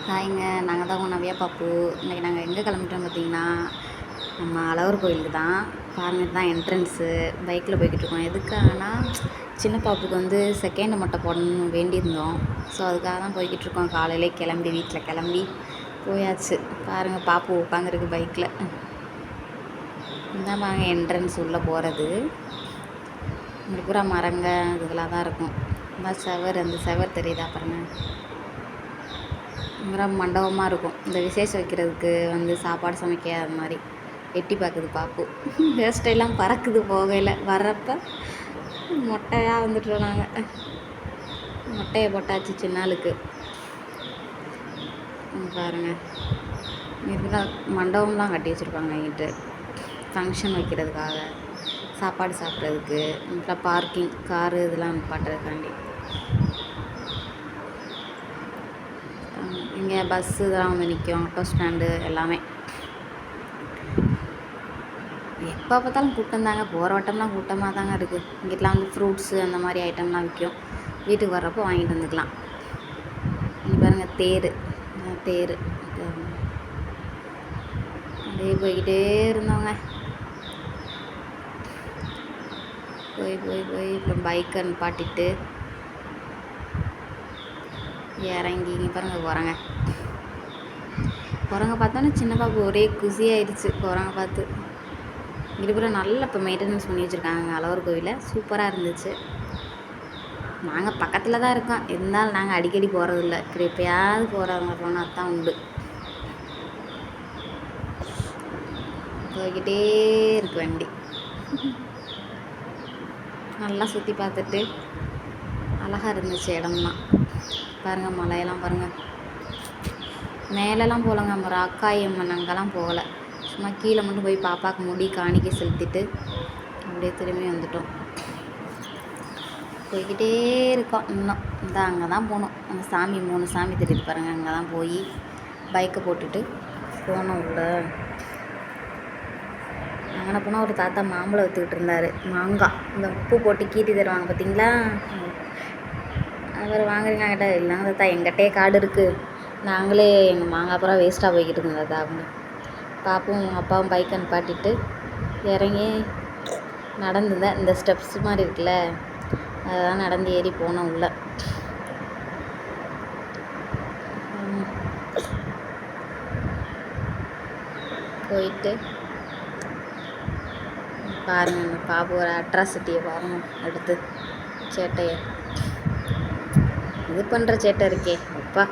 ஹாய்ங்க. நாங்கள் தான் உங்கள் நவ்யா பாப்பு. இன்றைக்கி நாங்கள் எங்கே கிளம்பிட்டோம் பார்த்தீங்கன்னா, நம்ம அழகர் கோயிலுக்கு தான். பாருங்கள், தான் என்ட்ரன்ஸு. பைக்கில் போய்கிட்டு இருக்கோம். எதுக்காகனா சின்ன பாப்புக்கு வந்து செகண்ட் மொட்டை போடணும்னு வேண்டியிருந்தோம். ஸோ அதுக்காக தான் போய்கிட்டு இருக்கோம். காலையிலே கிளம்பி வீட்டில் கிளம்பி போயாச்சு. பாருங்கள், பாப்பு உட்காந்துருக்கு பைக்கில். இதான் பாருங்கள் என்ட்ரன்ஸ் உள்ளே போகிறது. இங்கே பூரா மரங்க இதுகளாக தான் இருக்கும். இந்த செவர், அந்த செவர் தெரியுதா பாருங்கள். ரொம்ப மண்டபமாக இருக்கும். இந்த விசேஷம் வைக்கிறதுக்கு வந்து சாப்பாடு சமைக்க அது மாதிரி எட்டி பார்க்குது பாப்பு. வேஸ்ட்டையெல்லாம் பறக்குது போகையில். வர்றப்போ மொட்டையாக வந்துட்டோம் நாங்கள். மொட்டையை போட்டாச்சு சின்னாளுக்கு. பாருங்கள், இதுதான் மண்டபம்லாம் கட்டி வச்சுருப்பாங்க. இங்கிட்டு ஃபங்க்ஷன் வைக்கிறதுக்காக, சாப்பாடு சாப்பிட்றதுக்கு, இங்கிட்ட பார்க்கிங் காரு இதெல்லாம் நிப்பாட்டுறதுக்காண்டி. இங்கே பஸ்ஸு இதெல்லாம் வந்து நிற்கும், ஆட்டோ ஸ்டாண்டு எல்லாமே. எப்போ பார்த்தாலும் கூட்டம் தாங்க. போகிற வட்டம்லாம் கூட்டமாக தாங்க இருக்குது. இங்கிட்டலாம் வந்து ஃப்ரூட்ஸு அந்த மாதிரி ஐட்டம்லாம் விற்கும். வீட்டுக்கு வர்றப்போ வாங்கிட்டு வந்துக்கலாம். இங்கே பாருங்கள் தேர். தேர் அப்படியே போய்கிட்டே இருந்தோங்க. போய் அப்புறம் பைக்கை நிப்பாட்டிட்டு இறங்கி இங்கே பாருங்கள் குரங்க பார்த்தோன்னே சின்ன பாப்பு ஒரே குசியாயிடுச்சு குரங்க பார்த்து. இங்கே நல்லா இப்போ மெயின்டெனன்ஸ் பண்ணி வச்சுருக்காங்க அழகர் கோயிலில். சூப்பராக இருந்துச்சு. நாங்கள் பக்கத்தில் தான் இருக்கோம், இருந்தாலும் நாங்கள் அடிக்கடி போகிறதில்ல. இப்படி எப்போயாவது போகிறவங்க போனால் தான் உண்டு. போய்கிட்டே இருக்கு வண்டி. நல்லா சுற்றி பார்த்துட்டு அழகாக இருந்துச்சு இடம்லாம். பாருங்கள், மலையெல்லாம் பாருங்கள். மேலெலாம் போகலங்க, நம்ம ராக்காயி அம்மன் அங்கெல்லாம் போகலை. சும்மா கீழே மட்டும் போய் பாப்பாவுக்கு முடி காணிக்க செலுத்திட்டு அப்படியே திரும்பி வந்துட்டோம். போய்கிட்டே இருக்கோம். இன்னும் இந்த அங்கே தான் போகணும். அந்த சாமி 3 சாமி தெரியுது பாருங்கள். அங்கே தான் போய் பைக்கை போட்டுட்டு போனோம் உள்ள. அங்கே போனால் ஒரு தாத்தா மாம்பழம் விற்றுக்கிட்டு இருந்தார். மாங்காய் இந்த உப்பு போட்டு கீட்டி தருவாங்க பார்த்தீங்களா, அவர் வாங்குறீங்க கிட்ட. இல்லைங்க தாத்தா, எங்கிட்டே காடு இருக்குது, நாங்களே எங்கள் மாங்காய் பூரா வேஸ்ட்டாக போய்கிட்டு இருக்கோம் தாத்தா அப்படின்னு. பாப்பும் அப்பாவும் பைக் அனுப்பாட்டிட்டு இறங்கி நடந்துதான் இந்த ஸ்டெப்ஸ் மாதிரி இருக்குல்ல, அதெல்லாம் நடந்து ஏறி போனோம் உள்ள. போயிட்டு பாருங்கள், பாப்பு ஒரு அட்ராசிட்டியை பாருங்கள். எடுத்து சேட்டையை இது பண்ணுற சேட்டை இருக்கே அப்பா.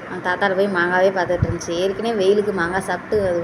அந்த தாத்தாவில் போய் மாங்காவே பார்த்துட்டு இருந்துச்சு. ஏற்கனவே வெயிலுக்கு மாங்காய் சாப்பிட்டு அது